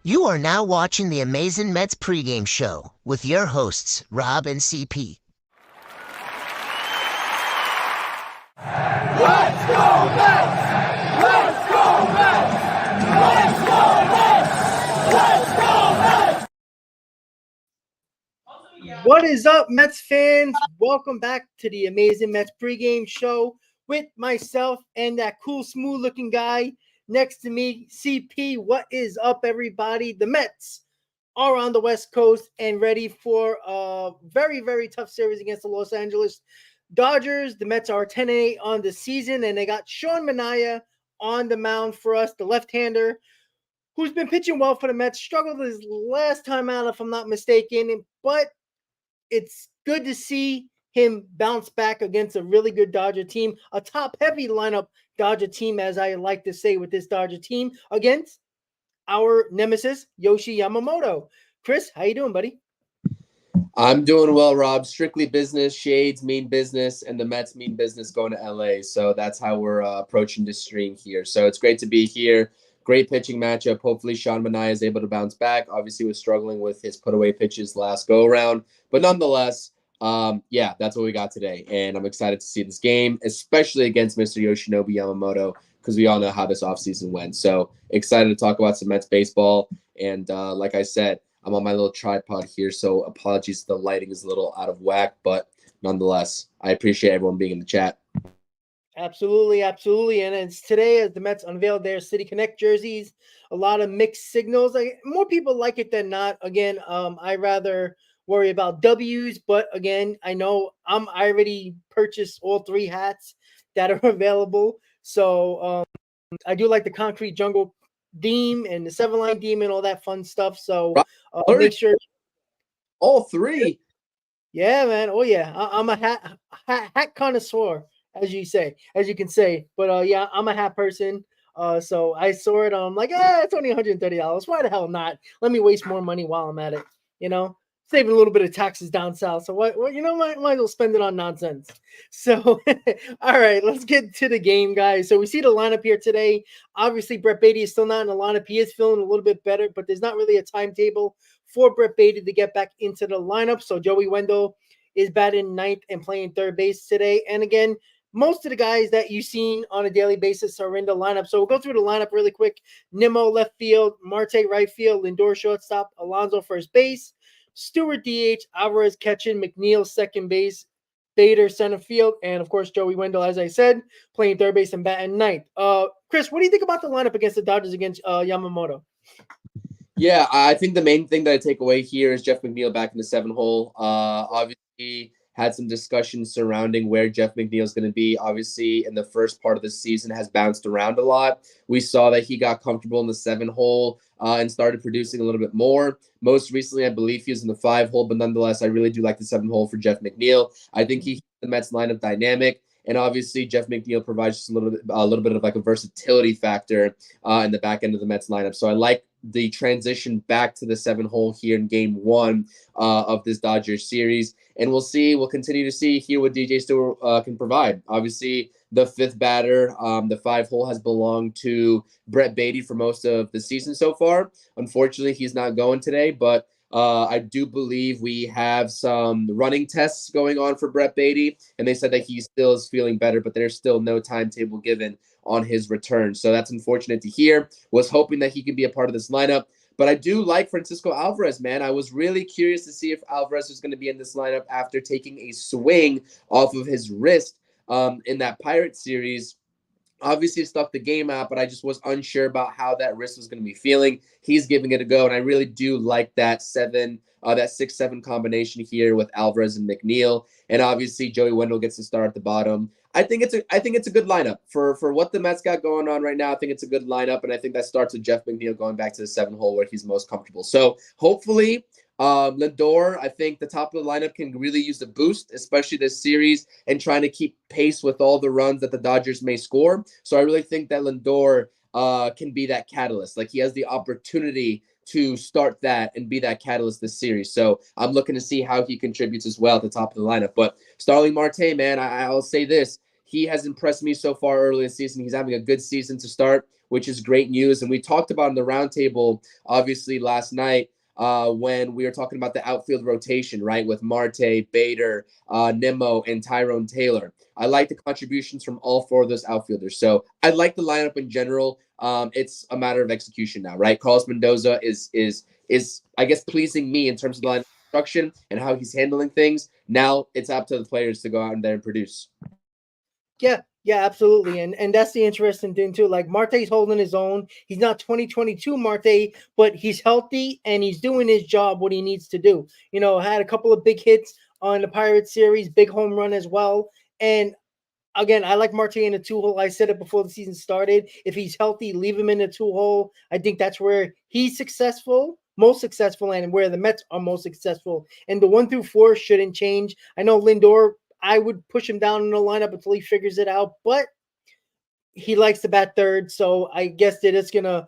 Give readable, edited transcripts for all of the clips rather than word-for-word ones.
You are now watching the Amazin Mets PreGame Show with your hosts, Rob and CP. Let's go Mets! Let's go Mets! Let's go Mets! Let's go Mets! What is up, Mets fans? Welcome back to the Amazin Mets PreGame Show with myself and that cool, smooth-looking guy next to me, CP. What is up, everybody? The Mets are on the West Coast and ready for a very, very tough series against the Los Angeles Dodgers. The Mets are 10-8 on the season, and they got Shawn McMahon on the mound for us, the left-hander, who's been pitching well for the Mets. Struggled his last time out, if I'm not mistaken, but it's good to see him bounce back against a really good Dodger team, a top-heavy lineup Dodger team, as I like to say with this Dodger team, against our nemesis, Yoshi Yamamoto. Chris, how you doing, buddy? I'm doing well, Rob. Strictly business. Shades mean business, and the Mets mean business going to LA. So that's how we're approaching this stream here. So it's great to be here. Great pitching matchup. Hopefully, Shawn McMahon is able to bounce back. Obviously, was struggling with his put-away pitches last go-around. But nonetheless, that's what we got today. And I'm excited to see this game, especially against Mr. Yoshinobu Yamamoto, because we all know how this offseason went. So excited to talk about some Mets baseball. And like I said, I'm on my little tripod here, so apologies if the lighting is a little out of whack. But nonetheless, I appreciate everyone being in the chat. Absolutely. And it's today as the Mets unveiled their City Connect jerseys. A lot of mixed signals. More people like it than not. Again, I rather worry about W's, but again, I know I already purchased all three hats that are available. So I do like the concrete jungle theme and the 7-line theme and all that fun stuff. So make sure all three. Yeah, man. Oh yeah, I'm a hat connoisseur, as you can say. But I'm a hat person. So I saw it. I'm like, it's only $130. Why the hell not? Let me waste more money while I'm at it. Saving a little bit of taxes down south. So what might as well spend it on nonsense. So, all right, let's get to the game, guys. So we see the lineup here today. Obviously, Brett Baty is still not in the lineup. He is feeling a little bit better, but there's not really a timetable for Brett Baty to get back into the lineup. So Joey Wendell is batting ninth and playing third base today. And again, most of the guys that you've seen on a daily basis are in the lineup. So we'll go through the lineup really quick. Nimmo left field, Marte right field, Lindor shortstop, Alonso first base, Stewart DH, Alvarez catching, McNeil second base, Bader center field, and of course Joey Wendell, as I said, playing third base and batting ninth. Chris, what do you think about the lineup against the Dodgers against Yamamoto? Yeah, I think the main thing that I take away here is Jeff McNeil back in the 7-hole. Obviously, had some discussions surrounding where Jeff McNeil is going to be. Obviously, in the first part of the season, has bounced around a lot. We saw that he got comfortable in the 7-hole and started producing a little bit more. Most recently, I believe he was in the 5-hole, but nonetheless, I really do like the 7-hole for Jeff McNeil. I think he keeps the Mets lineup dynamic. And obviously, Jeff McNeil provides just a little bit of like a versatility factor in the back end of the Mets lineup. So I like the transition back to the 7-hole here in Game 1 of this Dodgers series. And we'll continue to see here what DJ Stewart can provide. Obviously, the fifth batter, the 5-hole has belonged to Brett Baty for most of the season so far. Unfortunately, he's not going today, but I do believe we have some running tests going on for Brett Baty, and they said that he still is feeling better, but there's still no timetable given on his return. So that's unfortunate to hear. Was hoping that he could be a part of this lineup. But I do like Francisco Alvarez, man. I was really curious to see if Alvarez was going to be in this lineup after taking a swing off of his wrist in that Pirates series. Obviously stuck the game out, but I just was unsure about how that wrist was going to be feeling. He's giving it a go, and I really do like that 6-7 combination here with Alvarez and McNeil. And obviously Joey Wendell gets to start at the bottom. I think it's a good lineup for what the Mets got going on right now. I think it's a good lineup, and I think that starts with Jeff McNeil going back to the 7-hole where he's most comfortable. So hopefully Lindor, I think the top of the lineup can really use the boost, especially this series, and trying to keep pace with all the runs that the Dodgers may score. So I really think that Lindor can be that catalyst. Like, he has the opportunity to start that and be that catalyst this series. So I'm looking to see how he contributes as well at the top of the lineup. But Starling Marte, man, I'll say this. he has impressed me so far early this season. He's having a good season to start, which is great news. And we talked about in the roundtable, obviously, last night when we were talking about the outfield rotation, right, with Marte, Bader, Nimmo, and Tyrone Taylor. I like the contributions from all four of those outfielders. So I like the lineup in general. It's a matter of execution now, right? Carlos Mendoza is I guess pleasing me in terms of the lineup construction and how he's handling things. Now it's up to the players to go out there and produce. Yeah, absolutely. And that's the interesting thing too. Like Marte's holding his own. He's not 2022 Marte, but he's healthy and he's doing his job, what he needs to do. Had a couple of big hits on the Pirates series, big home run as well. And again, I like Marte in the 2-hole. I said it before the season started. If he's healthy, leave him in the 2-hole. I think that's where he's most successful, and where the Mets are most successful. And the 1 through 4 shouldn't change. I know Lindor, I would push him down in the lineup until he figures it out, but he likes to bat third. So I guess that it's going to,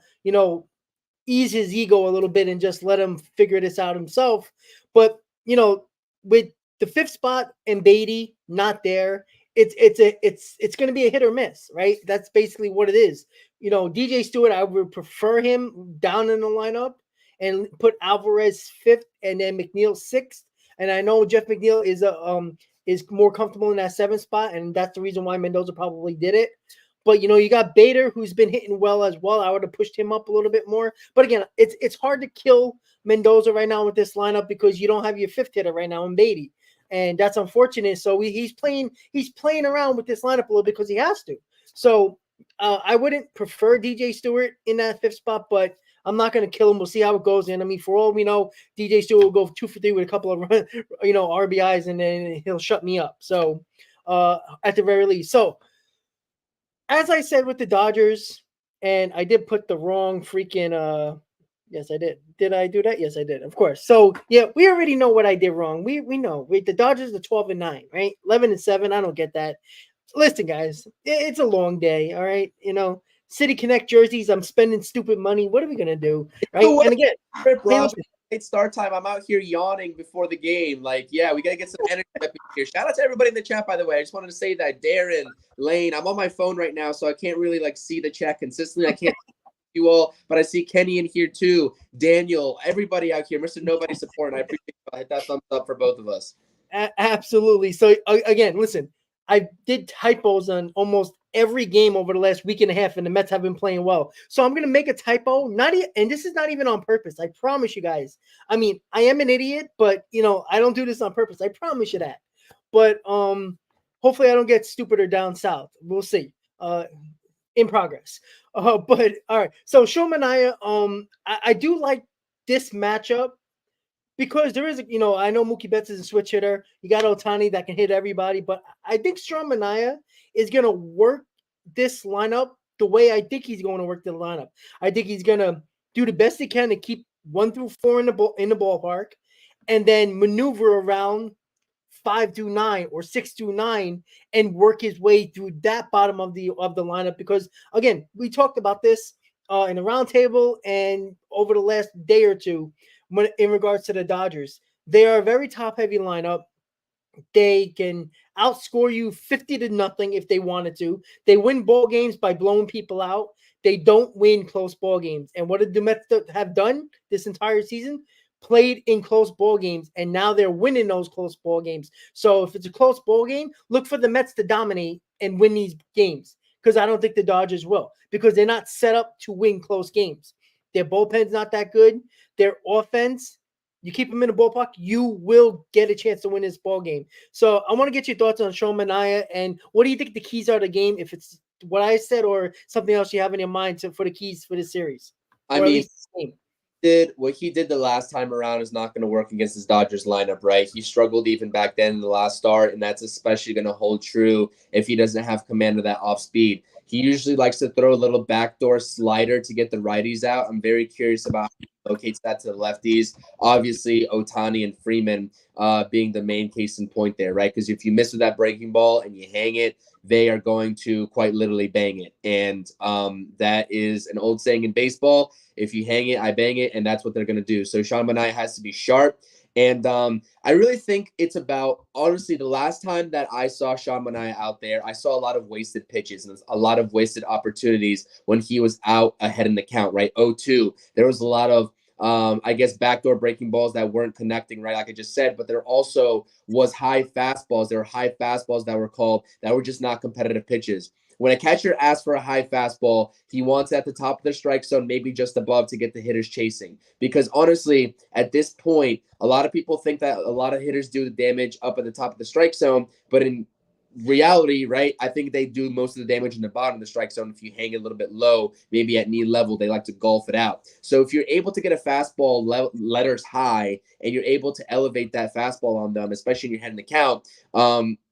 ease his ego a little bit and just let him figure this out himself. But, with the 5th spot and Beatty not there, it's going to be a hit or miss, right? That's basically what it is. DJ Stewart, I would prefer him down in the lineup and put Alvarez 5th and then McNeil 6th. And I know Jeff McNeil is more comfortable in that 7th spot, and that's the reason why Mendoza probably did it. But you got Bader, who's been hitting well as well. I would have pushed him up a little bit more. But again, it's hard to kill Mendoza right now with this lineup because you don't have your 5th hitter right now in Beatty. And that's unfortunate. So he's playing around with this lineup a little bit because he has to. So I wouldn't prefer DJ Stewart in that 5th spot, but I'm not going to kill him. We'll see how it goes. And I mean, for all we know, DJ Stewart will go 2 for 3 with a couple of RBIs, and then he'll shut me up. So at the very least. So as I said with the Dodgers, and I did put the wrong freaking yes, I did. Did I do that? Yes, I did. Of course. So yeah, we already know what I did wrong. We know. Wait, the Dodgers are 12-9, right? 11-7. I don't get that. Listen, guys, it's a long day. All right, City Connect jerseys. I'm spending stupid money. What are we gonna do, right? And again, It's start time. I'm out here yawning before the game. Yeah, we got to get some energy up here. Shout out to everybody in the chat, by the way. I just wanted to say that Darren, Lane, I'm on my phone right now, so I can't really see the chat consistently. I can't you all, but I see Kenny in here too. Daniel, everybody out here, Mr. Nobody Support. I appreciate it. I hit that thumbs up for both of us. Absolutely. So again, listen, I did typos on almost every game over the last week and a half, and the Mets have been playing well. So I'm going to make a typo, and this is not even on purpose. I promise you guys. I mean, I am an idiot, but I don't do this on purpose. I promise you that. But hopefully I don't get stupider down south. We'll see. In progress. But all right. So Shohei Ohtani, I do like this matchup because there is, I know Mookie Betts is a switch hitter. You got Ohtani that can hit everybody, but I think Shohei Ohtani is going to work this lineup the way I think he's going to work the lineup. I think he's going to do the best he can to keep 1 through 4 in the ballpark, and then maneuver around 5 through 9 or 6 through 9 and work his way through that bottom of the lineup. Because again, we talked about this in the roundtable and over the last day or two in regards to the Dodgers. They are a very top-heavy lineup. They can outscore you 50-0 if they wanted to. They win ball games by blowing people out. They don't win close ball games. And what did the Mets have done this entire season? Played in close ball games, and now they're winning those close ball games. So if it's a close ball game, look for the Mets to dominate and win these games, because I don't think the Dodgers will, because they're not set up to win close games. Their bullpen's not that good. Their offense, you keep them in the ballpark, you will get a chance to win this ball game. So I want to get your thoughts on Shohei Ohtani, and what do you think the keys are to the game, if it's what I said or something else you have in your mind for the keys for this series? I mean, what he did the last time around is not going to work against his Dodgers lineup, right? He struggled even back then in the last start, and that's especially going to hold true if he doesn't have command of that off speed. He usually likes to throw a little backdoor slider to get the righties out. I'm very curious about how he locates that to the lefties. Obviously, Ohtani and Freeman being the main case in point there, right? Because if you miss with that breaking ball and you hang it, they are going to quite literally bang it. And that is an old saying in baseball. If you hang it, I bang it, and that's what they're going to do. So Shohei Ohtani has to be sharp. And I really think it's about, honestly, the last time that I saw Sean Manaea out there, I saw a lot of wasted pitches and a lot of wasted opportunities when he was out ahead in the count, right? 0-2. There was a lot of, I guess, backdoor breaking balls that weren't connecting, right? Like I just said, but there also was high fastballs. There were high fastballs that were called that were just not competitive pitches. When a catcher asks for a high fastball, he wants it at the top of the strike zone, maybe just above, to get the hitters chasing. Because honestly, at this point, a lot of people think that a lot of hitters do the damage up at the top of the strike zone, but in reality, right, I think they do most of the damage in the bottom of the strike zone. If you hang it a little bit low, maybe at knee level, they like to golf it out. So if you're able to get a fastball letters high and you're able to elevate that fastball on them, especially in your head in the count,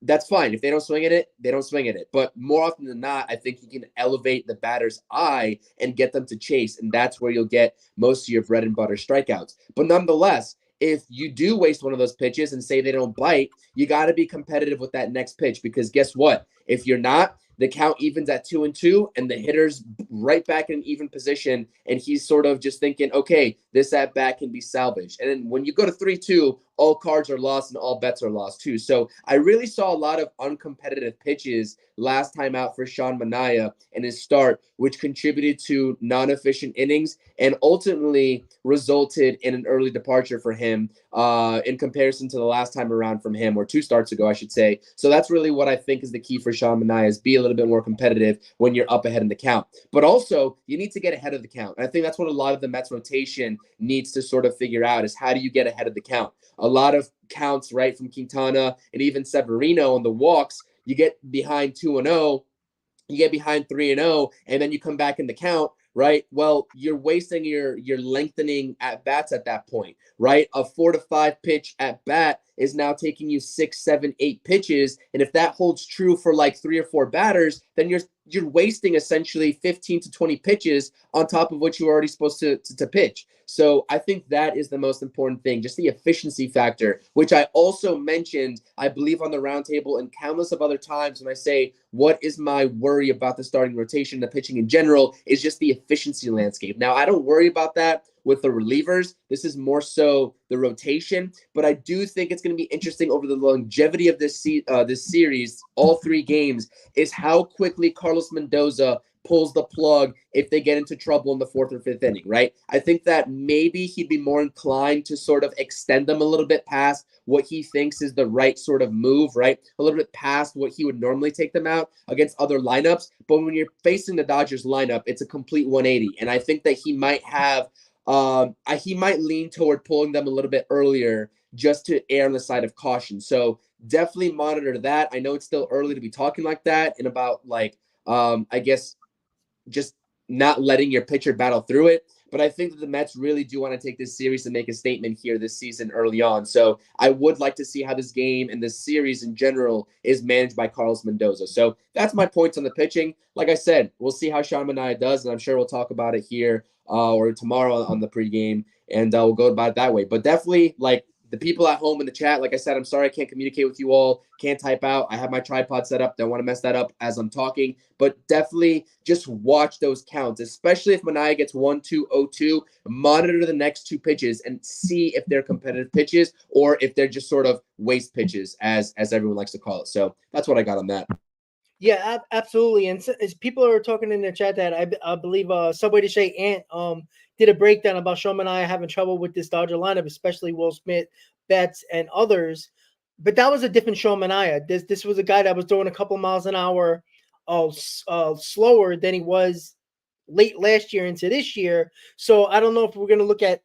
that's fine. If they don't swing at it, they don't swing at it. But more often than not, I think you can elevate the batter's eye and get them to chase, and that's where you'll get most of your bread and butter strikeouts. But nonetheless, if you do waste one of those pitches and say they don't bite, you got to be competitive with that next pitch, because guess what? If you're not, the count evens at 2-2 and the hitter's right back in an even position, and he's sort of just thinking, okay, this at bat can be salvaged. And then when you go to 3-2, all cards are lost and all bets are lost too. So I really saw a lot of uncompetitive pitches last time out for Sean Manaea in his start, which contributed to non-efficient innings and ultimately resulted in an early departure for him in comparison to the last time around from him, or 2 starts ago, I should say. So that's really what I think is the key for Sean Manaea, is be a little bit more competitive when you're up ahead in the count. But also, you need to get ahead of the count. And I think that's what a lot of the Mets rotation needs to sort of figure out, is how do you get ahead of the count? A lot of counts, right, from Quintana and even Severino on the walks, you get behind 2-0, you get behind 3-0, and then you come back in the count, right? Well, you're wasting your lengthening at bats at that point, right? A 4 to 5 pitch at bat is now taking you 6, 7, 8 pitches, and if that holds true for like 3 or 4 batters, then you're wasting essentially 15 to 20 pitches on top of what you're already supposed to pitch. So I think that is the most important thing, just the efficiency factor, which I also mentioned, I believe, on the roundtable and countless of other times when I say, what is my worry about the starting rotation, the pitching in general, is just the efficiency landscape. Now, I don't worry about that with the relievers. This is more so the rotation, but I do think it's going to be interesting over the longevity of this series, all 3 games, is how quickly Carlos Mendoza pulls the plug if they get into trouble in the 4th or 5th inning, right? I think that maybe he'd be more inclined to sort of extend them a little bit past what he thinks is the right sort of move, right? A little bit past what he would normally take them out against other lineups. But when you're facing the Dodgers lineup, it's a complete 180. And I think that he might have he might lean toward pulling them a little bit earlier just to err on the side of caution. So definitely monitor that. I know it's still early to be talking like that, and about like, I guess, just not letting your pitcher battle through it. But I think that the Mets really do want to take this series and make a statement here this season early on. So I would like to see how this game and this series in general is managed by Carlos Mendoza. So that's my points on the pitching. Like I said, we'll see how Sean Manaea does, and I'm sure we'll talk about it here or tomorrow on the pregame, and we'll go about it that way. But definitely, like, the people at home in the chat, like I said, I'm sorry I can't communicate with you all, can't type out. I have my tripod set up. Don't want to mess that up as I'm talking. But definitely just watch those counts, especially if Manaea gets 1-2, 0-2. Monitor the next 2 pitches and see if they're competitive pitches or if they're just sort of waste pitches, as everyone likes to call it. So that's what I got on that. Yeah, absolutely. And as people are talking in the chat that I believe Subway to Shay Ant did a breakdown about Sean Manaea having trouble with this Dodger lineup, especially Will Smith, Betts, and others. But that was a different Sean Manaea. This was a guy that was throwing a couple miles an hour slower than he was late last year into this year. So I don't know if we're going to look at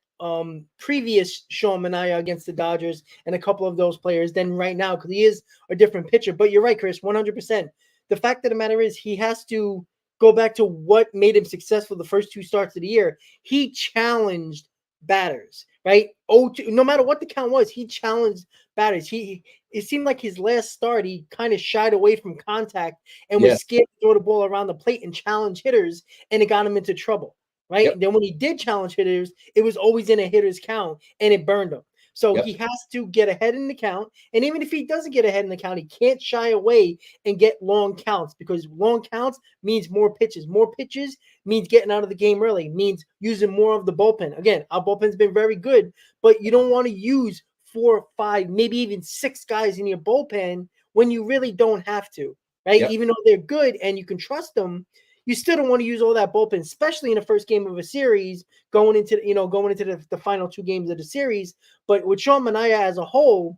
previous Sean Manaea against the Dodgers and a couple of those players than right now, because he is a different pitcher. But you're right, Chris, 100%. The fact of the matter is he has to go back to what made him successful the first 2 starts of the year. He challenged batters, right? No matter what the count was, he challenged batters. It seemed like his last start, he kind of shied away from contact and was scared to throw the ball around the plate and challenge hitters, and it got him into trouble, right? Yep. Then when he did challenge hitters, it was always in a hitter's count, and it burned him. So he has to get ahead in the count. And even if he doesn't get ahead in the count, he can't shy away and get long counts, because long counts means more pitches. More pitches means getting out of the game early, means using more of the bullpen. Again, our bullpen's been very good, but you don't want to use 4, 5, maybe even 6 guys in your bullpen when you really don't have to, right? Yep. Even though they're good and you can trust them, you still don't want to use all that bullpen, especially in the first game of a series, going into the final 2 games of the series. But with Sean Manaea as a whole,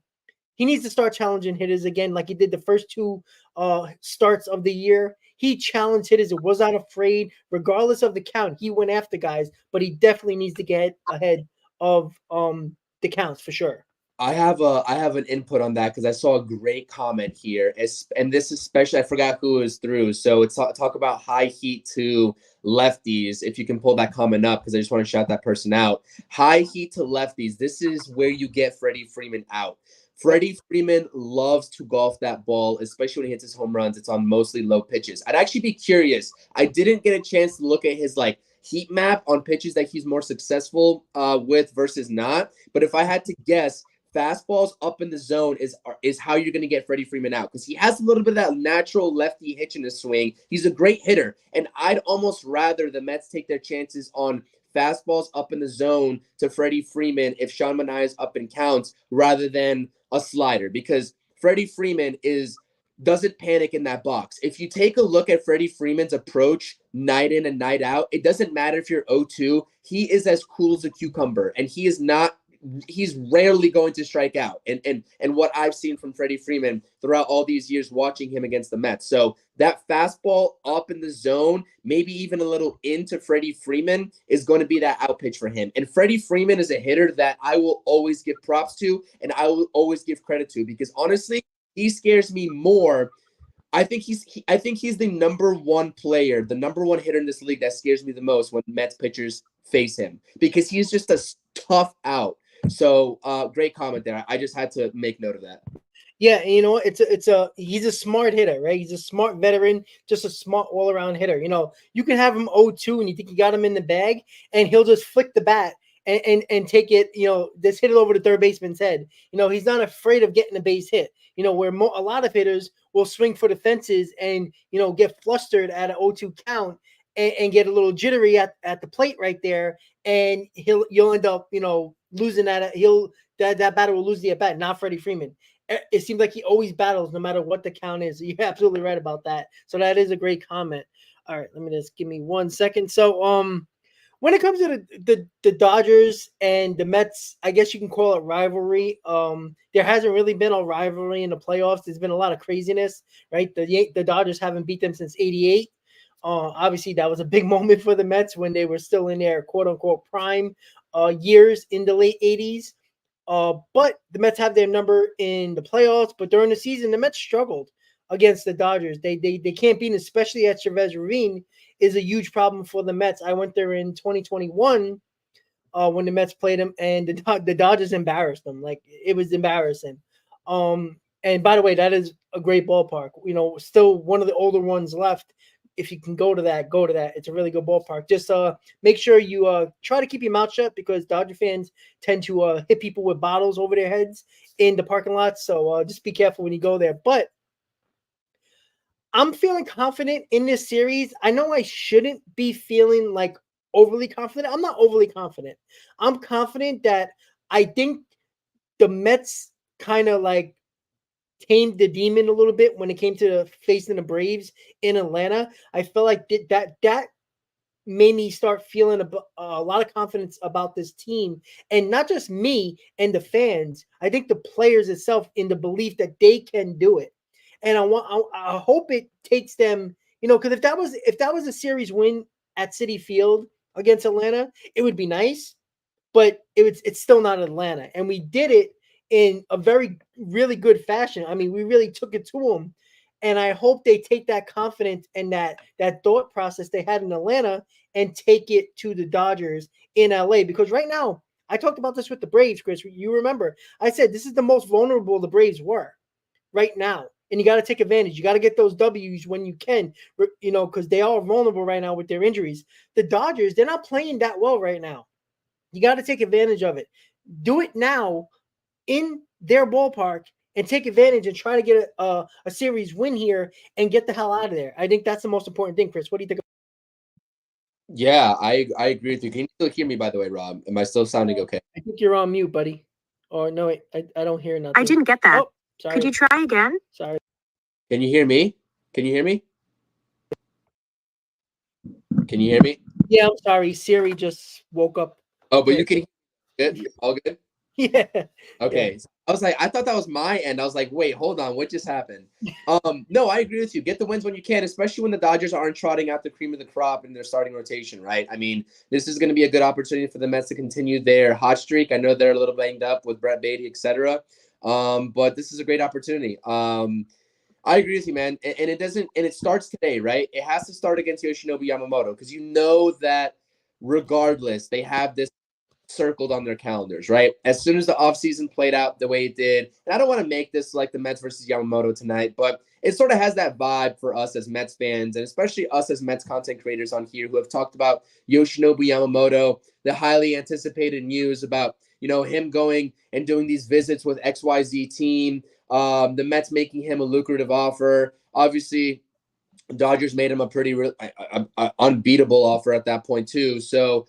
he needs to start challenging hitters again, like he did the first 2 starts of the year. He challenged hitters. It was not afraid, regardless of the count. He went after guys, but he definitely needs to get ahead of the counts for sure. I have an input on that because I saw a great comment here, and this especially I forgot who it was through. So it's talk about high heat to lefties. If you can pull that comment up, because I just want to shout that person out. High heat to lefties. This is where you get Freddie Freeman out. Freddie Freeman loves to golf that ball, especially when he hits his home runs. It's on mostly low pitches. I'd actually be curious. I didn't get a chance to look at his heat map on pitches that he's more successful with versus not. But if I had to guess, fastballs up in the zone is how you're going to get Freddie Freeman out, because he has a little bit of that natural lefty hitch in his swing. He's a great hitter, and I'd almost rather the Mets take their chances on fastballs up in the zone to Freddie Freeman if Sean Manaea is up in counts rather than a slider, because Freddie Freeman doesn't panic in that box. If you take a look at Freddie Freeman's approach night in and night out, it doesn't matter if you're 0-2. He is as cool as a cucumber, and he's rarely going to strike out. And what I've seen from Freddie Freeman throughout all these years watching him against the Mets. So that fastball up in the zone, maybe even a little into Freddie Freeman, is going to be that out pitch for him. And Freddie Freeman is a hitter that I will always give props to, and I will always give credit to, because honestly, he scares me more. I think he's the number 1 player, the number 1 hitter in this league that scares me the most when Mets pitchers face him, because he's just a tough out. So great comment there. I just had to make note of that. Yeah, you know, he's a smart hitter, right? He's a smart veteran, just a smart all-around hitter. You know, you can have him 0-2 and you think you got him in the bag, and he'll just flick the bat and take it, you know, just hit it over the third baseman's head. You know, he's not afraid of getting a base hit. You know, where a lot of hitters will swing for the fences and, you know, get flustered at an 0-2 count and get a little jittery at the plate right there, and you'll end up, you know, losing that. That batter will lose the at bat. Not Freddie Freeman. It seems like he always battles no matter what the count is. You're absolutely right about that. So that is a great comment. All right, give me 1 second. So when it comes to the Dodgers and the Mets, I guess you can call it rivalry. There hasn't really been a rivalry in the playoffs. There's been a lot of craziness, right? The Dodgers haven't beat them since '88. Obviously, that was a big moment for the Mets when they were still in their quote-unquote prime years in the late '80s. But the Mets have their number in the playoffs. But during the season, the Mets struggled against the Dodgers. They can't beat, especially at Chavez Ravine, is a huge problem for the Mets. I went there in 2021 when the Mets played them, and the Dodgers embarrassed them. Like, it was embarrassing. And by the way, that is a great ballpark. You know, still one of the older ones left. If you can go to that, go to that. It's a really good ballpark. Just make sure you try to keep your mouth shut, because Dodger fans tend to hit people with bottles over their heads in the parking lot. So just be careful when you go there. But I'm feeling confident in this series. I know I shouldn't be feeling like overly confident. I'm not overly confident. I'm confident that I think the Mets kind of like tamed the demon a little bit when it came to facing the Braves in Atlanta. I feel like that made me start feeling a lot of confidence about this team, and not just me and the fans. I think the players itself, in the belief that they can do it. And I hope it takes them, you know, because if that was a series win at Citi Field against Atlanta, it would be nice, but it's still not Atlanta, and we did it in a really good fashion. I mean, we really took it to them, and I hope they take that confidence and that thought process they had in Atlanta and take it to the Dodgers in LA. Because right now, I talked about this with the Braves, Chris. You remember, I said this is the most vulnerable the Braves were right now. And you got to take advantage. You got to get those W's when you can, you know, because they are vulnerable right now with their injuries. The Dodgers, they're not playing that well right now. You got to take advantage of it. Do it now in their ballpark and take advantage and try to get a series win here and get the hell out of there. I think that's the most important thing, Chris. What do you think? Yeah, I agree with you. Can you still hear me, by the way, Rob? Am I still sounding okay? I think you're on mute, buddy. Or no, wait, I don't hear nothing. I didn't get that. Oh, sorry. Could you try again? Sorry. Can you hear me? Can you hear me? Can you hear me? Yeah, I'm sorry. Siri just woke up. Oh, but you can hear good? All good? Yeah. Okay. Yeah. So I was like, I thought that was my end. I was like, wait, hold on, what just happened? No, I agree with you. Get the wins when you can, especially when the Dodgers aren't trotting out the cream of the crop in their starting rotation, right? I mean, this is going to be a good opportunity for the Mets to continue their hot streak. I know they're a little banged up with Brett Beatty, etc. But this is a great opportunity. I agree with you, man. And it starts today, right? It has to start against Yoshinobu Yamamoto because you know that regardless, they have this circled on their calendars, right? As soon as the offseason played out the way it did, and I don't want to make this like the Mets versus Yamamoto tonight, but it sort of has that vibe for us as Mets fans, and especially us as Mets content creators on here who have talked about Yoshinobu Yamamoto, the highly anticipated news about, him going and doing these visits with XYZ team, the Mets making him a lucrative offer. Obviously, Dodgers made him a pretty unbeatable offer at that point too. So,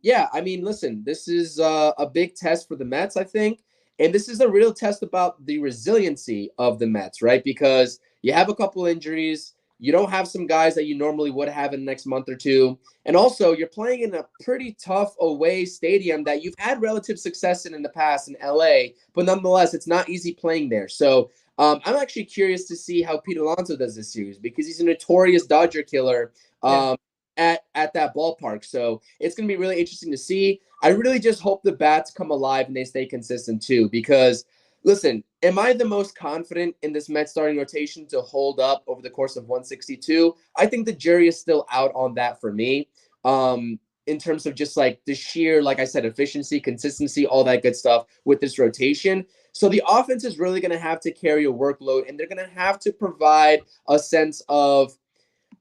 yeah, I mean, listen, this is a big test for the Mets, I think. And this is a real test about the resiliency of the Mets, right? Because you have a couple injuries. You don't have some guys that you normally would have in the next month or two. And also, you're playing in a pretty tough away stadium that you've had relative success in the past in LA. But nonetheless, it's not easy playing there. So, I'm actually curious to see how Pete Alonso does this series because he's a notorious Dodger killer at that ballpark. So it's going to be really interesting to see. I really just hope the bats come alive and they stay consistent too because, listen, am I the most confident in this Mets starting rotation to hold up over the course of 162? I think the jury is still out on that for me. In terms of just like the sheer, like I said, efficiency, consistency, all that good stuff with this rotation. So the offense is really going to have to carry a workload, and they're going to have to provide a sense of,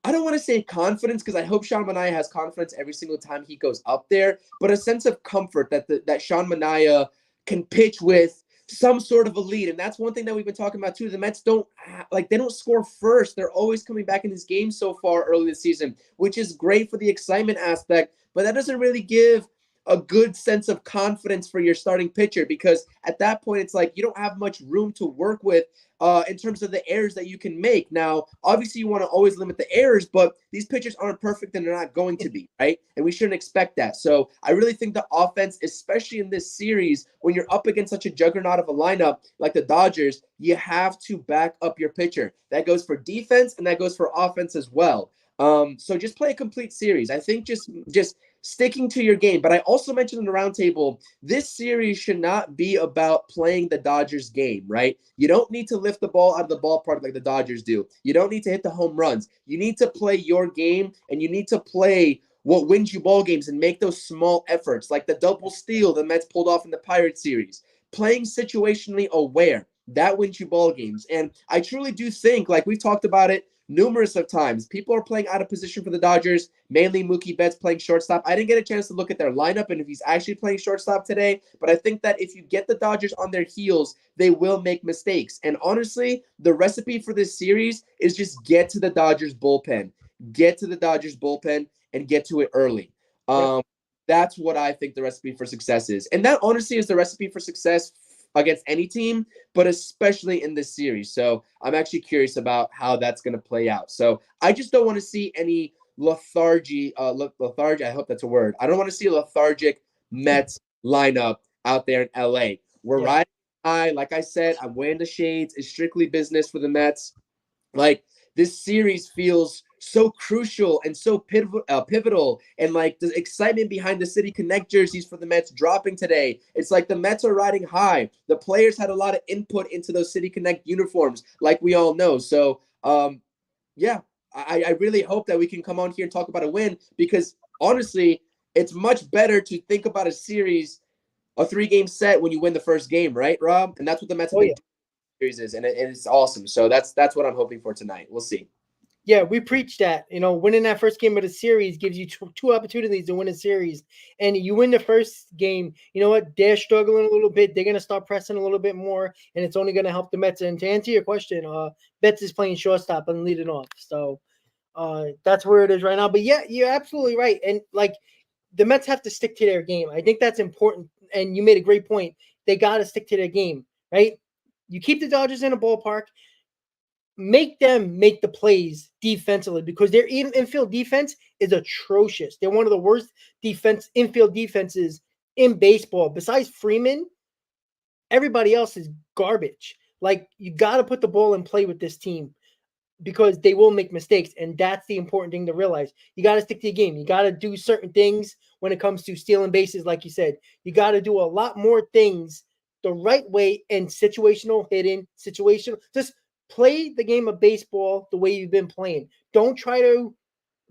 I don't want to say confidence because I hope Shawn McMahon has confidence every single time he goes up there, but a sense of comfort that Shawn McMahon can pitch with some sort of a lead. And that's one thing that we've been talking about too. The Mets they don't score first. They're always coming back in this game so far early this season, which is great for the excitement aspect, but that doesn't really give a good sense of confidence for your starting pitcher because at that point it's like you don't have much room to work with in terms of the errors that you can make. Now, obviously you want to always limit the errors, but these pitchers aren't perfect and they're not going to be, right? And we shouldn't expect that. So I really think the offense, especially in this series, when you're up against such a juggernaut of a lineup like the Dodgers, you have to back up your pitcher. That goes for defense and that goes for offense as well. So just play a complete series. I think just sticking to your game. But I also mentioned in the roundtable, this series should not be about playing the Dodgers game, right? You don't need to lift the ball out of the ballpark like the Dodgers do. You don't need to hit the home runs. You need to play your game, and you need to play what wins you ball games and make those small efforts, like the double steal the Mets pulled off in the Pirates series. Playing situationally aware, that wins you ball games. And I truly do think, like we've talked about it numerous of times, people are playing out of position for the Dodgers, mainly Mookie Betts playing shortstop. I didn't get a chance to look at their lineup and if he's actually playing shortstop today, but I think that if you get the Dodgers on their heels, they will make mistakes. And honestly, the recipe for this series is just get to the Dodgers bullpen. Get to the Dodgers bullpen and get to it early. That's what I think the recipe for success is. And that honestly is the recipe for success against any team, but especially in this series. So I'm actually curious about how that's going to play out. So I just don't want to see any lethargy. I hope that's a word. I don't want to see a lethargic Mets lineup out there in LA. We're riding high. Like I said, I'm wearing the shades. It's strictly business for the Mets. Like this series feels so crucial and so pivotal, and like the excitement behind the City Connect jerseys for the Mets dropping today. It's like the Mets are riding high. The players had a lot of input into those City Connect uniforms, like we all know. So, yeah, I really hope that we can come on here and talk about a win because honestly, it's much better to think about a series, a 3-game set when you win the first game, right, Rob? And that's what the Mets have been doing series is, and it's awesome. So that's what I'm hoping for tonight. We'll see. Yeah, we preach that. Winning that first game of the series gives you two opportunities to win a series. And you win the first game, you know what? They're struggling a little bit. They're going to start pressing a little bit more, and it's only going to help the Mets. And to answer your question, Betts is playing shortstop and leading off. So that's where it is right now. But yeah, you're absolutely right. And like the Mets have to stick to their game. I think that's important. And you made a great point. they got to stick to their game, right? You keep the Dodgers in a ballpark, make them make the plays defensively because their infield defense is atrocious. They're one of the worst infield defenses in baseball. Besides Freeman, everybody else is garbage. Like, you got to put the ball in play with this team because they will make mistakes, and that's the important thing to realize. You got to stick to your game. You got to do certain things when it comes to stealing bases, like you said. You got to do a lot more things the right way and situational hitting, just play the game of baseball the way you've been playing. Don't try to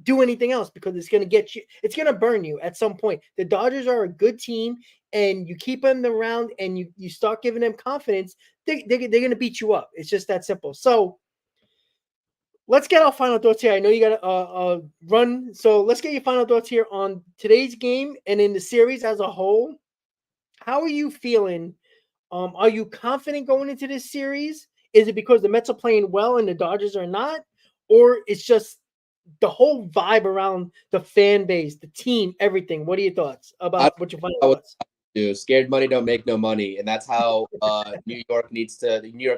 do anything else because it's going to get you. It's going to burn you at some point. The Dodgers are a good team, and you keep them around and you start giving them confidence, they're going to beat you up. It's just that simple. So let's get our final thoughts here. I know you got to run. So let's get your final thoughts here on today's game and in the series as a whole. How are you feeling? Are you confident going into this series? Is it because the Mets are playing well and the Dodgers are not? Or it's just the whole vibe around the fan base, the team, everything? What are your thoughts about what your final thoughts? Scared money don't make no money, and that's how New York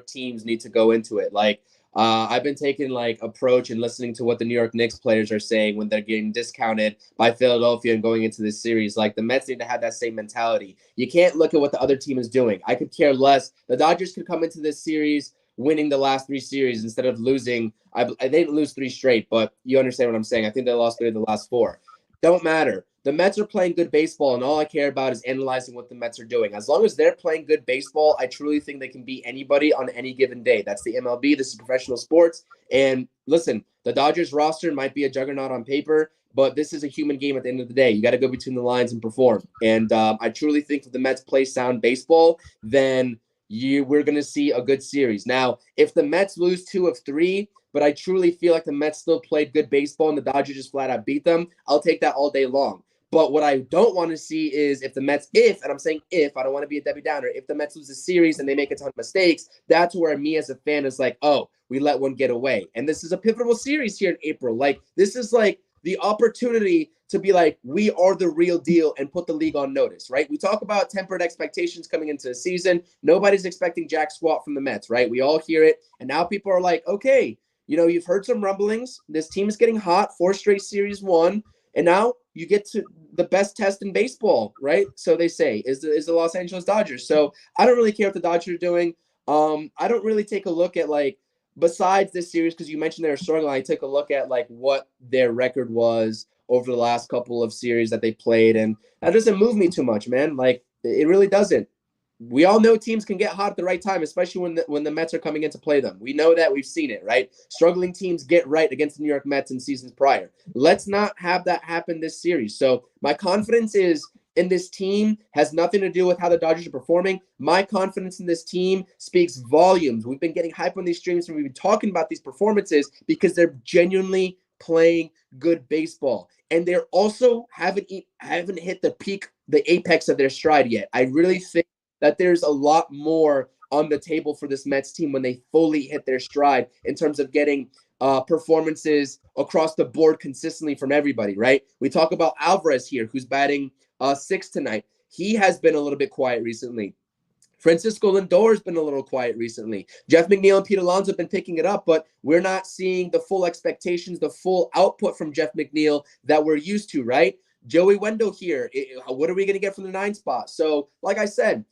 teams need to go into it. Like, I've been taking approach and listening to what the New York Knicks players are saying when they're getting discounted by Philadelphia and going into this series. Like, the Mets need to have that same mentality. You can't look at what the other team is doing. I could care less. The Dodgers could come into this series winning the last 3 series instead of losing. They didn't lose 3 straight, but you understand what I'm saying. I think they lost 3 of the last 4. Don't matter. The Mets are playing good baseball, and all I care about is analyzing what the Mets are doing. As long as they're playing good baseball, I truly think they can beat anybody on any given day. That's the MLB. This is professional sports. And listen, the Dodgers roster might be a juggernaut on paper, but this is a human game at the end of the day. You got to go between the lines and perform. And I truly think if the Mets play sound baseball, then we're going to see a good series. Now, if the Mets lose 2 of 3, but I truly feel like the Mets still played good baseball and the Dodgers just flat out beat them, I'll take that all day long. But what I don't want to see is if the Mets, and I'm saying if, I don't want to be a Debbie Downer, if the Mets lose a series and they make a ton of mistakes, that's where me as a fan is like, oh, we let one get away. And this is a pivotal series here in April. Like, this is like the opportunity to be like, we are the real deal and put the league on notice, right? We talk about tempered expectations coming into the season. Nobody's expecting jack squat from the Mets, right? We all hear it. And now people are like, okay, you've heard some rumblings. This team is getting hot, 4 straight series won. And now you get to the best test in baseball, right? So they say, is the Los Angeles Dodgers. So I don't really care what the Dodgers are doing. I don't really take a look at, besides this series, because you mentioned they're struggling, I take a look at, what their record was over the last couple of series that they played. And that doesn't move me too much, man. It really doesn't. We all know teams can get hot at the right time, especially when the Mets are coming in to play them. We know that. We've seen it, right? Struggling teams get right against the New York Mets in seasons prior. Let's not have that happen this series. So my confidence in this team has nothing to do with how the Dodgers are performing. My confidence in this team speaks volumes. We've been getting hype on these streams and we've been talking about these performances because they're genuinely playing good baseball. And they're also haven't hit the apex of their stride yet. I really think that there's a lot more on the table for this Mets team when they fully hit their stride in terms of getting performances across the board consistently from everybody, right? We talk about Alvarez here, who's batting 6 tonight. He has been a little bit quiet recently. Francisco Lindor has been a little quiet recently. Jeff McNeil and Pete Alonso have been picking it up, but we're not seeing the full expectations, the full output from Jeff McNeil that we're used to, right? Joey Wendell here. What are we going to get from the 9 spot? So, like I said,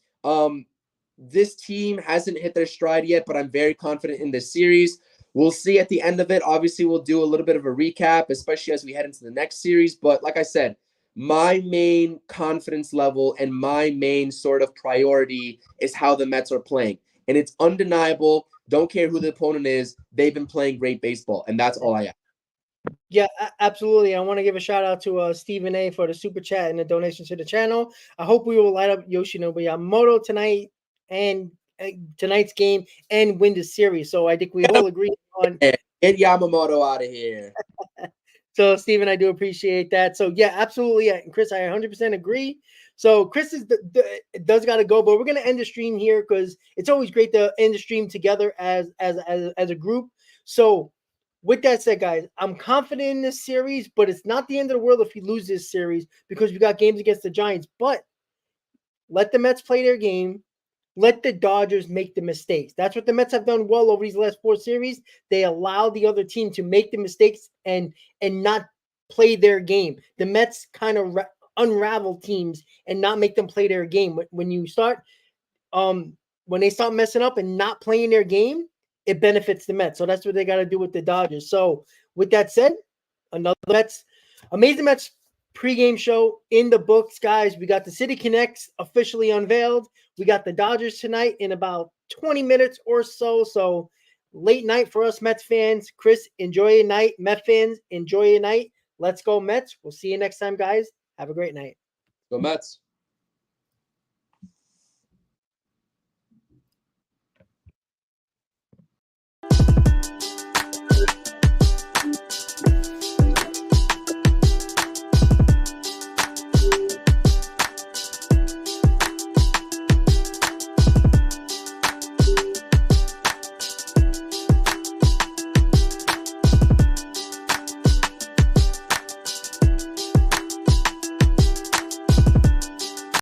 this team hasn't hit their stride yet, but I'm very confident in this series. We'll see at the end of it. Obviously, we'll do a little bit of a recap, especially as we head into the next series. But like I said, my main confidence level and my main sort of priority is how the Mets are playing. And it's undeniable. Don't care who the opponent is. They've been playing great baseball, and that's all I have. Yeah, absolutely. I want to give a shout out to Stephen A for the super chat and the donation to the channel. I hope we will light up Yoshinobu Yamamoto tonight and tonight's game and win the series. So I think we all agree on get Yamamoto out of here. So Stephen, I do appreciate that. So yeah, absolutely, and Chris, I 100% agree. So Chris does got to go, but we're gonna end the stream here because it's always great to end the stream together as a group. So with that said, guys, I'm confident in this series, but it's not the end of the world if you lose this series because we got games against the Giants. But let the Mets play their game. let the Dodgers make the mistakes. That's what the Mets have done well over these last 4 series. They allow the other team to make the mistakes and not play their game. The Mets kind of unravel teams and not make them play their game. When you start, when they start messing up and not playing their game, it benefits the Mets. So that's what they got to do with the Dodgers. So with that said, another Amazin Mets pregame show in the books, guys. We got the City Connects officially unveiled. We got the Dodgers tonight in about 20 minutes or so. So late night for us Mets fans. Chris, enjoy your night. Met fans, enjoy your night. Let's go Mets. We'll see you next time, guys. Have a great night. Go Mets.